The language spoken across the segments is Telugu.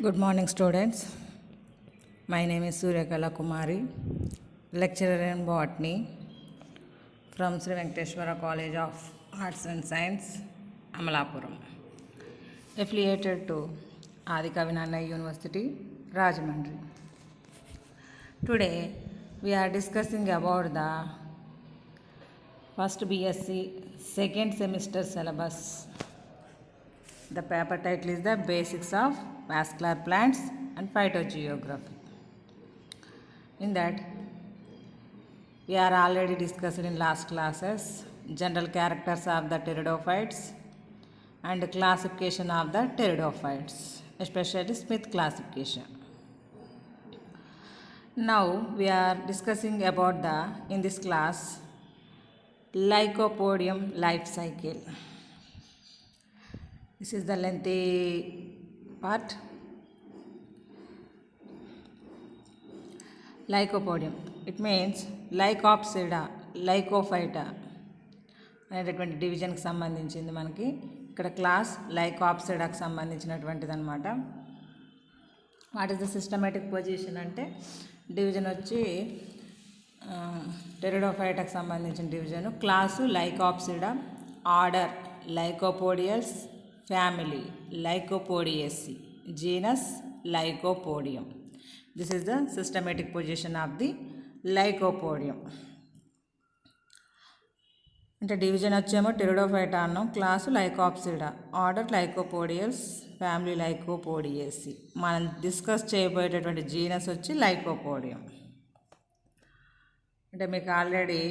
Good morning, students. My name is Suryakala Kumari, lecturer in botany from Sri Venkateshwara College of Arts and Science, Amalapuram, affiliated to Adi Kavinana University, Rajahmundry. Today, we are discussing about the first BSc second semester syllabus. The paper title is The Basics of Vascular Plants and Phytogeography. In that, we are already discussed in last classes general characters of the pteridophytes and classification of the pteridophytes, especially Smith classification. Now we are discussing about in this class Lycopodium life cycle. This is the lengthy part. Lycopodium. It means Lycopsida, Lycophyta అనేటటువంటి డివిజన్కి సంబంధించింది. మనకి ఇక్కడ క్లాస్ లైకాప్సిడాకి సంబంధించినటువంటిది అనమాట. What is the systematic position అంటే డివిజన్ వచ్చి టెరిడోఫైటాకి సంబంధించిన division, class Lycopsida, order Lycopodiales, family Lycopodiaceae, genus Lycopodium. This is the systematic position of the Lycopodium. అంటే డివిజన్ వచ్చేమో టెరిడోఫైటా అన్నాం, class Lycopsida, order Lycopodiales, family Lycopodiaceae. మనం డిస్కస్ చేయబోయేటటువంటి జీనస్ వచ్చి లైకోపోడియం. అంటే మీకు ఆల్రెడీ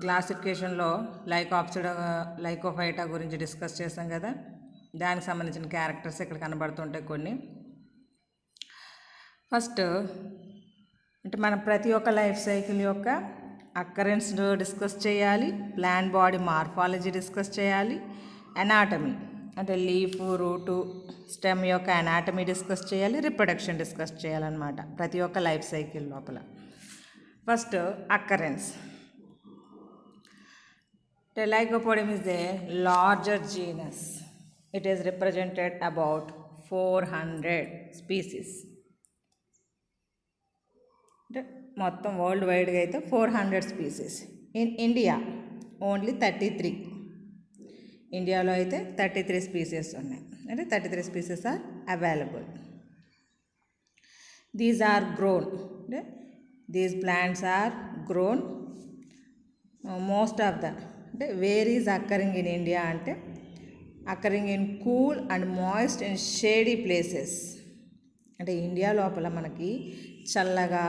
క్లాసిఫికేషన్లో లైకాప్సిడా లైకోఫైటా గురించి డిస్కస్ చేసాం కదా, దానికి సంబంధించిన క్యారెక్టర్స్ ఇక్కడ కనబడుతుంటాయి కొన్ని. ఫస్ట్ అంటే మనం ప్రతి ఒక్క లైఫ్ సైకిల్ యొక్క అక్కరెన్స్ డిస్కస్ చేయాలి, ప్లాంట్ బాడీ మార్ఫాలజీ డిస్కస్ చేయాలి, అనాటమీ అంటే లీఫ్, రూటు, స్టెమ్ యొక్క అనాటమీ డిస్కస్ చేయాలి, రిప్రొడక్షన్ డిస్కస్ చేయాలన్నమాట ప్రతి ఒక్క లైఫ్ సైకిల్ లోపల. First occurrence. Lycopodium is a larger genus. It is represented about 400 species. అంటే మొత్తం వరల్డ్ వైడ్గా అయితే 400 స్పీసీస్. In India only 33. ఇండియాలో అయితే 33 స్పీసీస్ ఉన్నాయి. అంటే 33 species are available. These are grown. అంటే these plants are grown. Most of the అంటే where is occurring in India అంటే occurring in cool and moist and shady places. అంటే ఇండియా లోపల మనకి చల్లగా,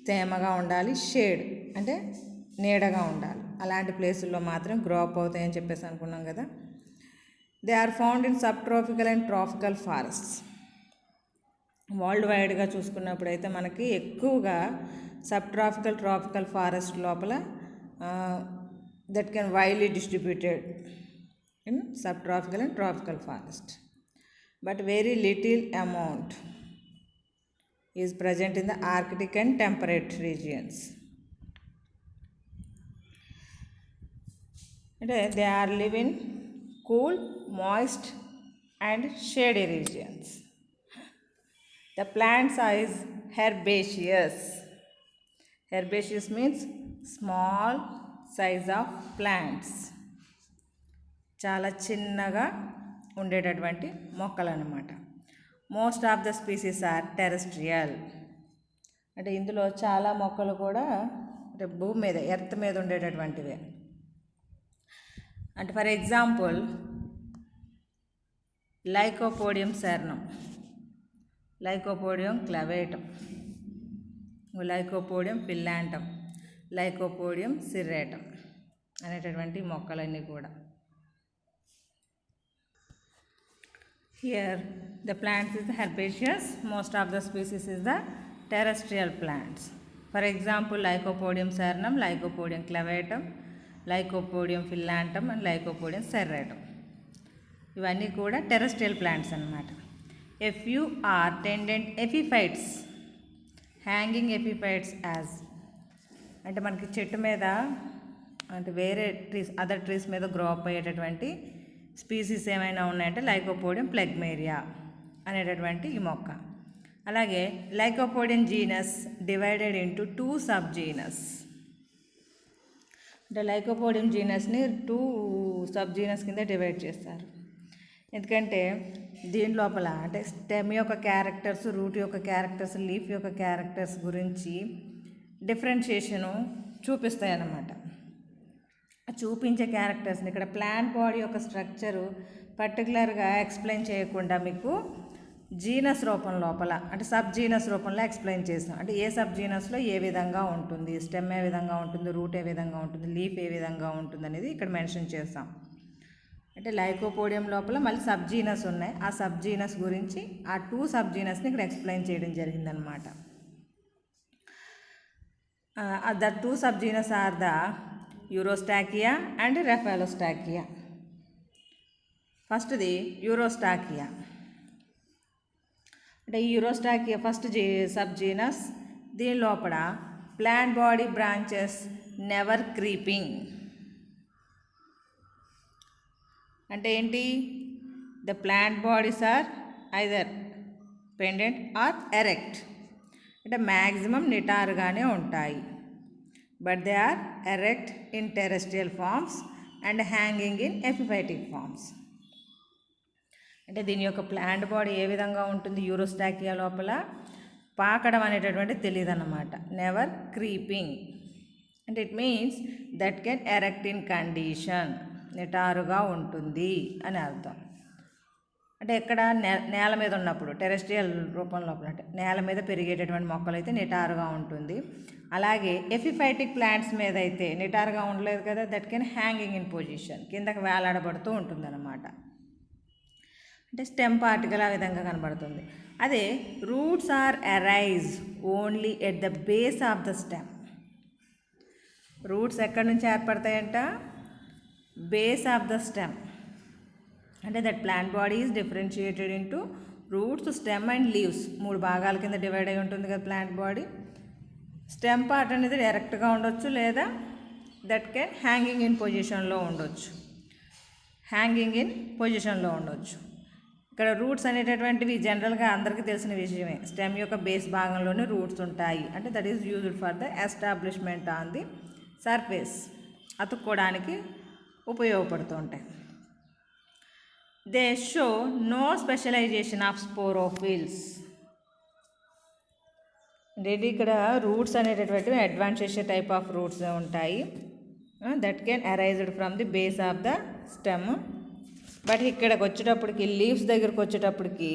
తేమగా ఉండాలి, షేడ్ అంటే నీడగా ఉండాలి, అలాంటి ప్లేసుల్లో మాత్రం గ్రో అప్ అవుతాయని చెప్పేసి అనుకున్నాం కదా. They are found in sub tropical and tropical forests. World వైడ్గా చూసుకున్నప్పుడైతే మనకి ఎక్కువగా సబ్ ట్రాపికల్, ట్రాపికల్ ఫారెస్ట్ లోపల that can widely distributed in sub tropical and tropical forest, but very little amount is present in the Arctic and temperate regions. They are live in cool, moist and shady regions. The plants is herbaceous. Herbaceous means small size of plants. చాలా చిన్నగా ఉండేటటువంటి మొక్కలు అన్నమాట. Most of the species are terrestrial. అంటే ఇందులో చాలా మొక్కలు కూడా అంటే భూమి మీద, ఎర్త్ మీద ఉండేటటువంటివే. అంటే for example Lycopodium cernuum, Lycopodium clavatum, Lycopodium phyllanthum, Lycopodium serratum అనేటటువంటి మొక్కలన్నీ కూడా. Here the plants is herbaceous, most of the species is the terrestrial plants. For example Lycopodium cernum, Lycopodium clavatum, Lycopodium fillantum and Lycopodium serratum. ఇవన్నీ కూడా టెరెస్ట్రియల్ ప్లాంట్స్ అన్నమాట. A few are tendent epiphytes, hanging epiphytes as అంటే మనకి చెట్టు మీద అంటే వేరే ట్రీస్, అదర్ ట్రీస్ మీద గ్రో అప్ అయ్యేటటువంటి స్పీసీస్ ఏమైనా ఉన్నాయంటే లైకోపోడియం ప్లెగ్మేరియా అనేటటువంటి ఈ మొక్క. అలాగే lycopodium genus divided into 2 sub genus. అంటే లైకోపోడియం జీనస్ని 2 సబ్ జీనస్ కింద డివైడ్ చేస్తారు. ఎందుకంటే దీని లోపల అంటే స్టెమ్ యొక్క క్యారెక్టర్స్, రూట్ యొక్క క్యారెక్టర్స్, లీఫ్ యొక్క క్యారెక్టర్స్ గురించి డిఫరెన్షియేషను చూపిస్తాయి అన్నమాట. చూపించే క్యారెక్టర్స్ని ఇక్కడ ప్లాంట్ బాడీ యొక్క స్ట్రక్చరు పర్టికులర్గా ఎక్స్ప్లెయిన్ చేయకుండా మీకు జీనస్ రూపం లోపల అంటే సబ్ జీనస్ రూపంలో ఎక్స్ప్లెయిన్ చేస్తాం. అంటే ఏ సబ్ జీనస్లో ఏ విధంగా ఉంటుంది, స్టెమ్ ఏ విధంగా ఉంటుంది, రూట్ ఏ విధంగా ఉంటుంది, లీఫ్ ఏ విధంగా ఉంటుంది అనేది ఇక్కడ మెన్షన్ చేస్తాం. అంటే లైకోపోడియం లోపల మళ్ళీ సబ్ జీనస్ ఉన్నాయి. ఆ సబ్ జీనస్ గురించి ఆ 2 సబ్ జీనస్ని ఇక్కడ ఎక్స్ప్లెయిన్ చేయడం జరిగిందనమాట. The 2 sub genus are the Urostachya and Rhopalostachya. ఫస్ట్ది యూరోస్టాకియా. అంటే ఈ యూరోస్టాకియా ఫస్ట్ సబ్ జీనస్. దీని లోపల plant body branches never creeping. అంటే ఏంటి? The plant bodies are either pendent or erect. అంటే మ్యాక్సిమం నిటారుగానే ఉంటాయి. But they are erect in terrestrial forms and hanging in epiphytic forms. అంటే దీని యొక్క ప్లాంట్ బాడీ ఏ విధంగా ఉంటుంది? యూరోస్టాకియా లోపల పాకడం అనేటటువంటి తెలియదు అన్నమాట. నెవర్ క్రీపింగ్ అంటే it means that can erect in condition, నిటారుగా ఉంటుంది అని అర్థం. అంటే ఎక్కడ నేల మీద ఉన్నప్పుడు టెరెస్ట్రియల్ రూపం లోపల అంటే నేల మీద పెరిగేటటువంటి మొక్కలు అయితే నిటారుగా ఉంటుంది. అలాగే ఎపిఫైటిక్ ప్లాంట్స్ మీద అయితే నిటారుగా ఉండలేదు కదా, that can hanging in position, కిందకి వేలాడబడుతూ ఉంటుందన్నమాట. అంటే స్టెమ్ పార్టికల్ ఆ విధంగా కనబడుతుంది. అదే roots are arise only at the base of the stem. Roots ఎక్కడి నుంచి ఏర్పడతాయంట? Base of the stem. అంటే that plant body is differentiated into roots, stem and leaves. 3 భాగాల కింద డివైడ్ అయి ఉంటుంది కదా ప్లాంట్ బాడీ. స్టెమ్ పార్ట్ అనేది డైరెక్ట్గా ఉండొచ్చు, లేదా దట్ కెన్ హ్యాంగింగ్ ఇన్ పొజిషన్లో ఉండొచ్చు. ఇక్కడ రూట్స్ అనేటటువంటివి జనరల్గా అందరికీ తెలిసిన విషయమే. స్టెమ్ యొక్క బేస్ భాగంలోనే రూట్స్ ఉంటాయి. అంటే that is used for the establishment on the surface, అతుక్కోవడానికి ఉపయోగపడుతూ ఉంటాయి. They show no specialisation of sporophylls. అంటే ఇక్కడ రూట్స్ అనేటటువంటివి అడ్వాన్షియస్ టైప్ ఆఫ్ రూట్స్ ఉంటాయి. That can arised from the base of the stem. But ఇక్కడికి వచ్చేటప్పటికి లీవ్స్ దగ్గరకు వచ్చేటప్పటికి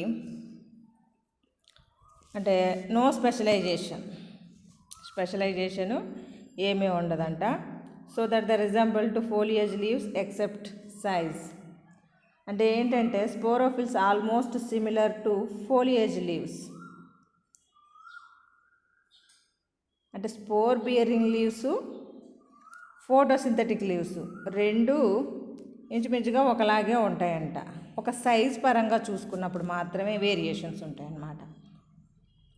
అంటే నో స్పెషలైజేషను ఏమీ ఉండదంట. So that the resemble to foliage leaves except size. అంటే ఏంటంటే sporophylls almost similar to foliage leaves. అంటే spore bearing leaves, photosynthetic leaves రెండు ఇంచుమించుగా ఒకలాగే ఉంటాయంట. ఒక సైజ్ పరంగా చూసుకున్నప్పుడు మాత్రమే వేరియేషన్స్ ఉంటాయన్నమాట.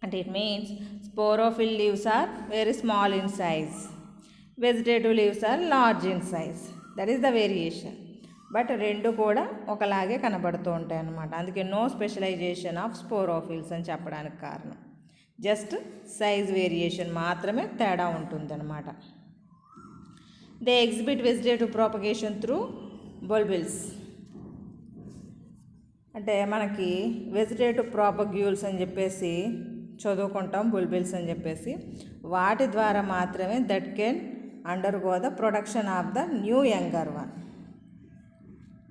అంటే it means sporophyll leaves are very small in size, vegetative leaves are large in size. That is the variation. But రెండు కూడా ఒకలాగే కనబడుతూ ఉంటాయి అన్నమాట. అందుకే నో స్పెషలైజేషన్ ఆఫ్ స్పోరోఫిల్స్ అని చెప్పడానికి కారణం జస్ట్ సైజ్ వేరియేషన్ మాత్రమే తేడా ఉంటుందన్నమాట. They exhibit vegetative propagation through bulbils. అంటే మనకి వెజిటేటివ్ ప్రాపగ్యూల్స్ అని చెప్పేసి చదువుకుంటాం, బుల్బిల్స్ అని చెప్పేసి. వాటి ద్వారా మాత్రమే that can undergo the production of the new younger one.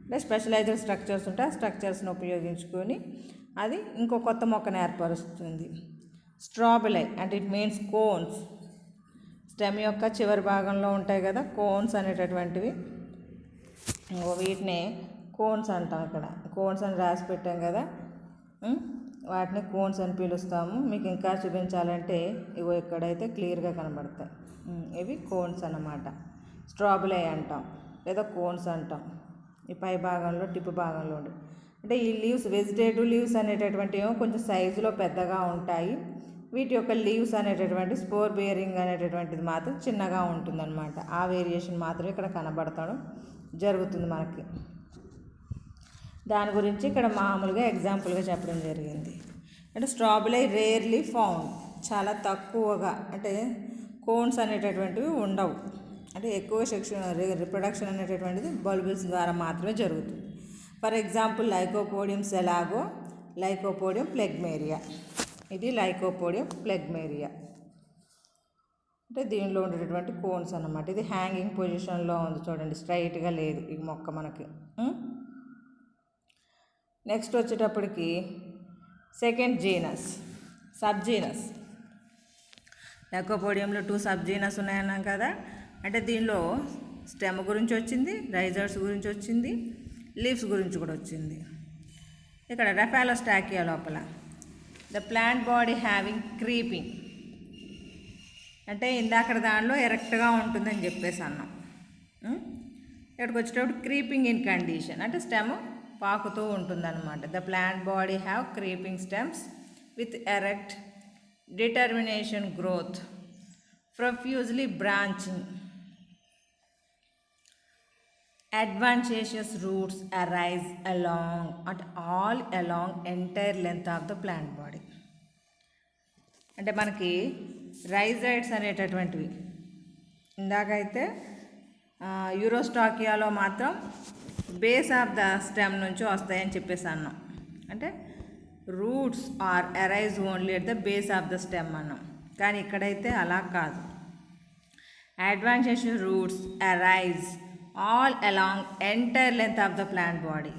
అంటే స్పెషలైజ్డ్ స్ట్రక్చర్స్ ఉంటాయి. ఆ స్ట్రక్చర్స్ని ఉపయోగించుకొని అది ఇంకో కొత్త మొక్కను ఏర్పరుస్తుంది. స్ట్రాబిలై అంటే ఇట్ మీన్స్ కోన్స్. స్టెమ్ యొక్క చివరి భాగంలో ఉంటాయి కదా కోన్స్ అనేటటువంటివి, వీటిని కోన్స్ అంటాం. ఇక్కడ కోన్స్ అని రాసి పెట్టాం కదా, వాటిని కోన్స్ అని పిలుస్తాము. మీకు ఇంకా చూపించాలంటే ఇవో ఇక్కడైతే క్లియర్గా కనబడతాయి. ఇవి కోన్స్ అన్నమాట. స్ట్రాబిలై అంటాం లేదా కోన్స్ అంటాం. ఈ పై భాగంలో టిప్ భాగంలో ఉండి అంటే ఈ లీవ్స్ వెజిటేటివ్ లీవ్స్ అనేటటువంటివి కొంచెం సైజులో పెద్దగా ఉంటాయి. వీటి యొక్క లీవ్స్ అనేటటువంటి స్పోర్ బేరింగ్ అనేటటువంటిది మాత్రం చిన్నగా ఉంటుందన్నమాట. ఆ వేరియేషన్ మాత్రం ఇక్కడ కనబడతాడు జరుగుతుంది మనకి. దాని గురించి ఇక్కడ మామూలుగా ఎగ్జాంపుల్గా చెప్పడం జరిగింది. అంటే స్ట్రాబెరీ రేర్లీ ఫౌండ్, చాలా తక్కువగా, అంటే కోన్స్ అనేటటువంటివి ఉండవు, అంటే ఎక్కువ రిప్రొడక్షన్ అనేటటువంటిది బల్బుల్స్ ద్వారా మాత్రమే జరుగుతుంది. For example Lycopodium selago, Lycopodium phlegmaria. ఇది లైకోపోడియం ప్లెగ్మేరియా, అంటే దీనిలో ఉండేటటువంటి కోన్స్ అన్నమాట. ఇది హ్యాంగింగ్ పొజిషన్లో ఉంది, చూడండి, స్ట్రైట్గా లేదు ఈ మొక్క మనకి. నెక్స్ట్ వచ్చేటప్పటికి సెకండ్ జీనస్, సబ్జీనస్. లైకోపోడియంలో 2 సబ్జీనస్ ఉన్నాయన్నాం కదా. అంటే దీనిలో స్టెమ్ గురించి వచ్చింది, రైజర్స్ గురించి వచ్చింది, లీవ్స్ గురించి కూడా వచ్చింది. ఇక్కడ రఫాలోస్టాకియా లోపల the plant body having creeping, అంటే ఇందాక దానిలో ఎరెక్ట్గా ఉంటుందని చెప్పేసి అన్నాం. ఇక్కడికి వచ్చేటప్పుడు క్రీపింగ్ ఇన్ కండిషన్, అంటే స్టెమ్ పాకుతూ ఉంటుందన్నమాట. The plant body have creeping stems with erect determination growth profusely branching. Adventitious roots arise along entire length of the plant body. అంటే మనకి రైజైడ్స్ అనేటటువంటివి ఇందాకైతే యూరోస్టాకియాలో మాత్రం బేస్ ఆఫ్ ద స్టెమ్ నుంచి వస్తాయని చెప్పేసి అన్నాం. అంటే roots are arise only at the base of the stem అన్నాం. కానీ ఇక్కడైతే అలా కాదు. Adventitious roots arise all along entire length of the plant body.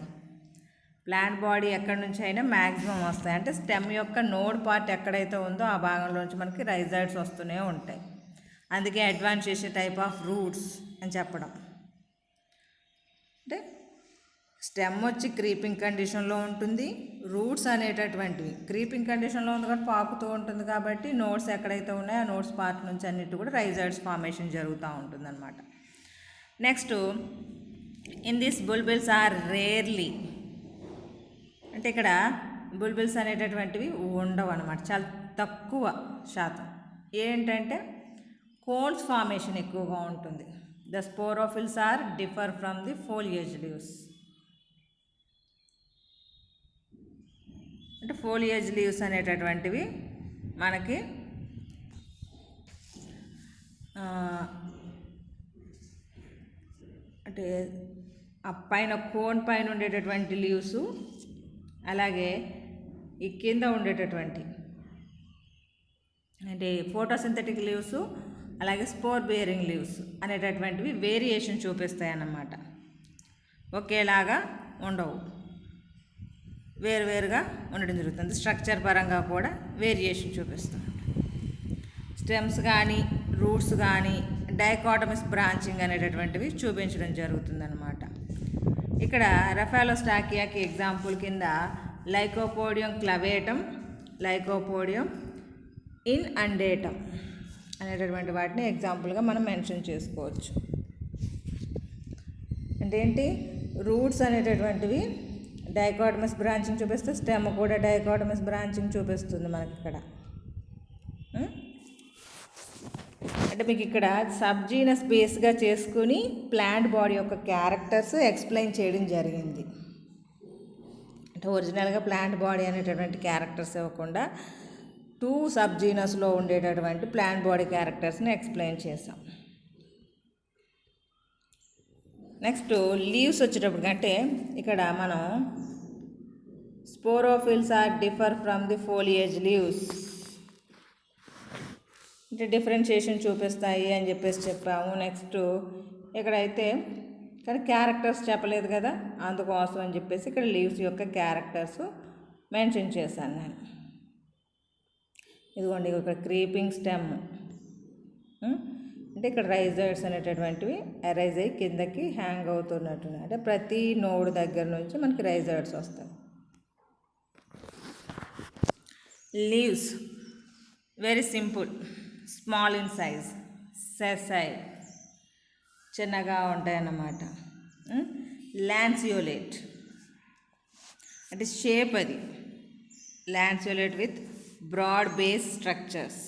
Plant body ఎక్కడి నుంచి అయినా మ్యాక్సిమం వస్తాయి, అంటే స్టెమ్ యొక్క నోడ్ పార్ట్ ఎక్కడైతే ఉందో ఆ భాగంలోంచి మనకి రైజైడ్స్ వస్తూనే ఉంటాయి. అందుకే అడ్వాంటేజియస్ టైప్ ఆఫ్ రూట్స్ అని చెప్పడం. అంటే స్టెమ్ వచ్చి క్రీపింగ్ కండిషన్లో ఉంటుంది, రూట్స్ అనేటటువంటివి క్రీపింగ్ కండిషన్లో ఉంది కాబట్టి పాకుతూ ఉంటుంది, కాబట్టి నోట్స్ ఎక్కడైతే ఉన్నాయో ఆ నోట్స్ పార్ట్ నుంచి అన్నిటి కూడా రైజైడ్స్ ఫార్మేషన్ జరుగుతూ ఉంటుంది అన్నమాట. Next in this bulbils are rarely, అంటే ఇక్కడ బుల్బిల్స్ అనేటటువంటివి ఉండవు అన్నమాట, చాలా తక్కువ శాతం. ఏంటంటే కోన్స్ ఫార్మేషన్ ఎక్కువగా ఉంటుంది. The sporophylls are differ from the foliage leaves, అంటే ఫోలియేజ్ లీవ్స్ అనేటటువంటివి మనకి అంటే ఆ పైన కోన్ పైన ఉండేటటువంటి లీవ్స్, అలాగే ఈ కింద ఉండేటటువంటి అంటే ఫోటోసింథటిక్ లీవ్స్, అలాగే స్పోర్ బేరింగ్ లీవ్స్ అనేటటువంటివి వేరియేషన్ చూపిస్తాయి అన్నమాట. ఒకేలాగా ఉండవు, వేరువేరుగా ఉండడం జరుగుతుంది. స్ట్రక్చర్ పరంగా కూడా వేరియేషన్ చూపిస్తుంది. స్టెమ్స్ కానీ రూట్స్ కానీ డైకోటమస్ బ్రాంచింగ్ అనేటటువంటివి చూపించడం జరుగుతుందన్నమాట. ఇక్కడ రఫాలోస్టాకియాకి ఎగ్జాంపుల్ కింద లైకోపోడియం క్లవేటం, లైకోపోడియం ఇన్అండేటం అనేటటువంటి వాటిని ఎగ్జాంపుల్గా మనం మెన్షన్ చేసుకోవచ్చు. అంటే ఏంటి, రూట్స్ అనేటటువంటివి డైకోటమస్ బ్రాంచింగ్ చూపిస్తే స్టెమ్ కూడా డైకోటమస్ బ్రాంచింగ్ చూపిస్తుంది మనకి ఇక్కడ. అంటే మీకు ఇక్కడ సబ్జీనస్ బేస్గా చేసుకుని ప్లాంట్ బాడీ యొక్క క్యారెక్టర్స్ ఎక్స్ప్లెయిన్ చేయడం జరిగింది. అంటే ఒరిజినల్గా ప్లాంట్ బాడీ అనేటటువంటి క్యారెక్టర్స్ ఇవ్వకుండా 2 సబ్జీనస్లో ఉండేటటువంటి ప్లాంట్ బాడీ క్యారెక్టర్స్ని ఎక్స్ప్లెయిన్ చేసాం. నెక్స్ట్ లీవ్స్ వచ్చేటప్పుడు అంటే ఇక్కడ మనం sporophylls are differ from the foliage leaves, అంటే డిఫరెన్షియేషన్ చూపిస్తాయి అని చెప్పేసి చెప్పాము. నెక్స్ట్ ఇక్కడైతే కానీ క్యారెక్టర్స్ చెప్పలేదు కదా, అందుకోసం అని చెప్పేసి ఇక్కడ లీవ్స్ యొక్క క్యారెక్టర్స్ మెన్షన్ చేశాను నేను. ఇదిగోండి ఇక్కడ క్రీపింగ్ స్టెమ్, అంటే ఇక్కడ రైజైడ్స్ అనేటటువంటివి అరైజ్ అయ్యి కిందకి హ్యాంగ్ అవుతున్నట్టున్నాయి. అంటే ప్రతి నోడ్ దగ్గర నుంచి మనకి రైజైడ్స్ వస్తాయి. Leaves very simple, small in size, sessile, చిన్నగా ఉంటాయన్నమాట. లాన్సియోలేట్ అంటే షేప్, అది లాన్సియోలేట్ విత్ బ్రాడ్ బేస్ స్ట్రక్చర్స్,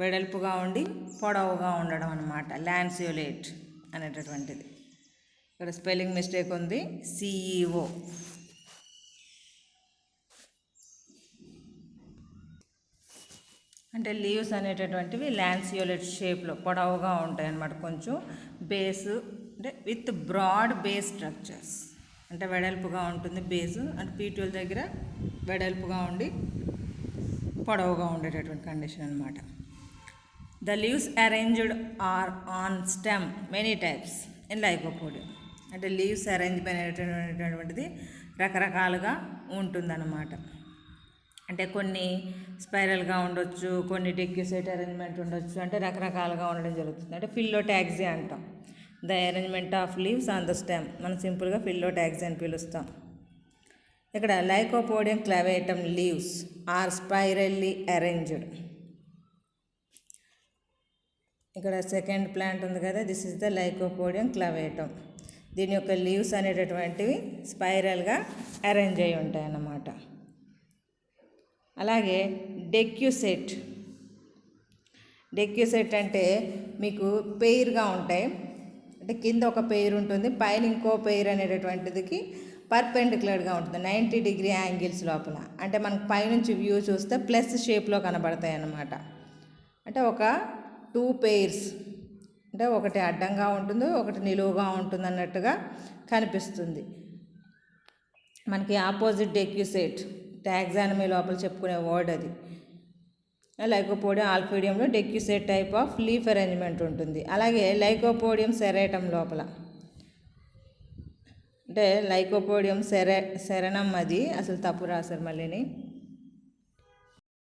వెడల్పుగా ఉండి పొడవుగా ఉండడం అన్నమాట లాన్సియోలేట్ అనేటటువంటిది. ఇక్కడ స్పెల్లింగ్ మిస్టేక్ ఉంది, CEO. అంటే లీవ్స్ అనేటటువంటివి లాన్సియోలెట్ షేప్లో పొడవుగా ఉంటాయి అన్నమాట. కొంచెం బేసు అంటే విత్ బ్రాడ్ బేస్ స్ట్రక్చర్స్, అంటే వెడల్పుగా ఉంటుంది బేసు, అంటే P12 దగ్గర వెడల్పుగా ఉండి పొడవుగా ఉండేటటువంటి కండిషన్ అనమాట. The leaves arranged are on stem many types in lycopodium. అంటే లీవ్స్ అరేంజ్మెంట్ అనేటటువంటిది రకరకాలుగా ఉంటుందన్నమాట. అంటే కొన్ని స్పైరల్గా ఉండొచ్చు, కొన్ని డెక్యూసేట్ అరేంజ్మెంట్ ఉండొచ్చు, అంటే రకరకాలుగా ఉండడం జరుగుతుంది. అంటే ఫిల్లోటాక్సీ అంటాం. The arrangement of leaves on the stem, మనం సింపుల్గా ఫిల్లోటాక్సీ అని పిలుస్తాం. ఇక్కడ lycopodium క్లవేటం leaves are spirally arranged. ఇక్కడ సెకండ్ ప్లాంట్ ఉంది కదా, దిస్ ఇస్ ద లైకోపోడియం క్లవేటం. దీని యొక్క లీవ్స్ అనేటటువంటివి స్పైరల్గా అరేంజ్ అయి ఉంటాయి అన్నమాట. అలాగే డెక్యూసెట్ అంటే మీకు పెయిర్గా ఉంటాయి. అంటే కింద ఒక పెయిర్ ఉంటుంది, పైన ఇంకో పెయిర్ అనేటటువంటిదికి పర్పెండిక్యులర్గా ఉంటుంది 90 డిగ్రీ యాంగిల్స్ లోపల. అంటే మనకు పైనుంచి వ్యూ చూస్తే ప్లస్ షేప్లో కనబడతాయి అన్నమాట. అంటే ఒక 2 పెయిర్స్, అంటే ఒకటి అడ్డంగా ఉంటుంది, ఒకటి నిలువుగా ఉంటుంది అన్నట్టుగా కనిపిస్తుంది మనకి. ఆపోజిట్ డెక్యూసేట్ టాక్సానమీ లోపల చెప్పుకునే వర్డ్ అది. లైకోపోడియం ఆల్ఫీడియంలో decussate type of leaf arrangement ఉంటుంది. అలాగే లైకోపోడియం సెరేటం లోపల, అంటే లైకోపోడియం సెరనం, అది అసలు తప్పు రాశారు మళ్ళీని.